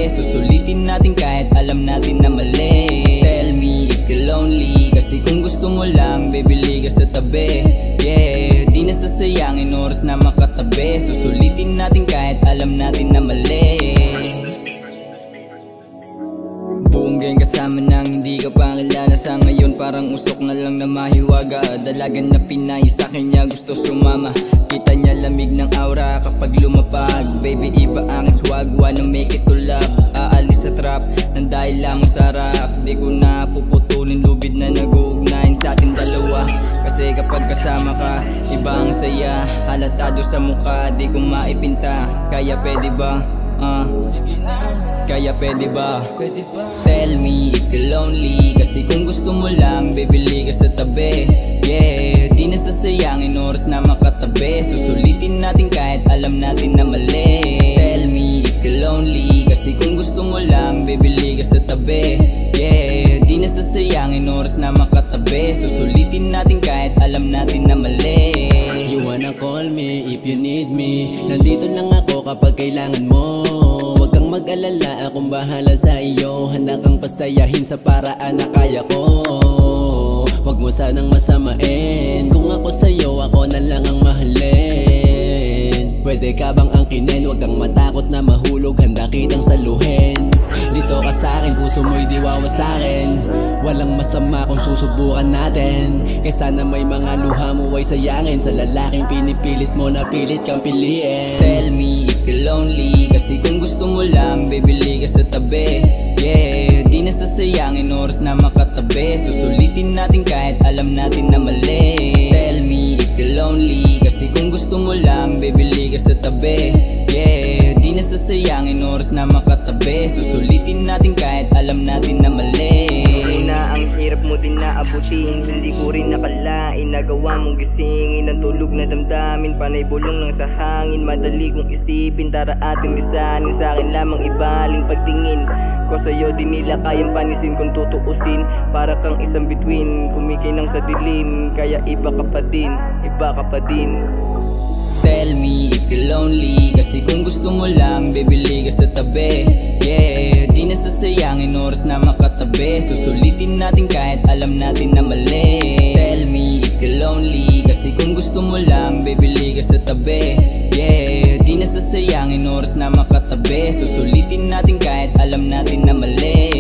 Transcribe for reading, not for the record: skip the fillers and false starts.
Susulitin natin kahit alam natin na mali. Tell me if you're lonely, kasi kung gusto mo lang, bibili ka sa tabi. Yeah, di na sasayangin oras na makatabi. Susulitin natin kahit alam natin na mali. Buong gang kasama nang hindi ka pa kilala. Sa ngayon parang usok na lang na mahiwaga. Dalagan na Pinay, sa kanya gusto sumama. Kita niya lamig ng aura kapag lumapag. Baby iba aking swag, wanna make it to love. Aalis sa trap, nang dahil lamang sarap. Di ko na puputulin lubid na nag-uugnayin sa ating dalawa. Kasi kapag kasama ka, iba ang saya. Halatado sa mukha, di ko maipinta. Kaya pwede ba? Kaya pwede ba? Tell me if you're lonely, kasi kung gusto mo lang, bibili ka sa tabi. Yeah, di na sasayangin oras na makatabi. Susulitin natin kahit alam natin na mali. Tell me if you're lonely, kasi kung gusto mo lang, bibili ka sa tabi. Yeah, di na sasayangin oras na makatabi. Susulitin natin kahit alam natin na mali. You wanna call me if you need me, nandito lang ako kapag kailangan mo. Huwag kang mag-alala, akong bahala sa iyo. Handa kang pasayahin sa paraan na kaya ko. Huwag mo sanang masamain, kung ako sa'yo, ako na lang ang mahalin. Pwede ka bang angkinin, huwag kang matakot na mahulog. Handa kitang saluhin. Dito ka sa'kin, puso mo'y di wawasakin. Walang masama kung susubukan natin. Kaysa na may mga luha mo ay sayangin sa lalaking pinipilit mo na pilit kang piliin. Tell me if you're lonely, kasi kung gusto mo lang, bibili ka sa tabi. Yeah, di na sasayangin oras na makatabi. Susulitin natin kahit alam natin na mali. Tell me if you're lonely, kasi kung gusto mo lang, bibili ka sa tabi. Yeah, di na sasayangin oras na makatabi. Susulitin natin kahit alam natin na mali. Na ang hirap mo din naabutin, hindi ko rin nakalain. Nagawa mong gisingin ang tulog na damdamin. Panay bulong lang sa hangin, madali kong isipin. Tara ating lisanin, sa akin lamang ibaling pagtingin ko sa'yo. Di nila kayang panisin kung tutuusin. Para kang isang bituin, kumikinang sa dilim. Kaya iba ka pa din, iba ka pa din. Tell me if you're lonely, kasi kung gusto mo lang, bibili ka sa tabi. Yeah, di na sasayangin oras na makatabi. Susulitin natin kahit alam natin na mali. Tell me if you're lonely, kasi kung gusto mo lang, bibili ka sa tabi. Yeah, di na sasayangin oras na makatabi. Susulitin natin kahit alam natin na mali.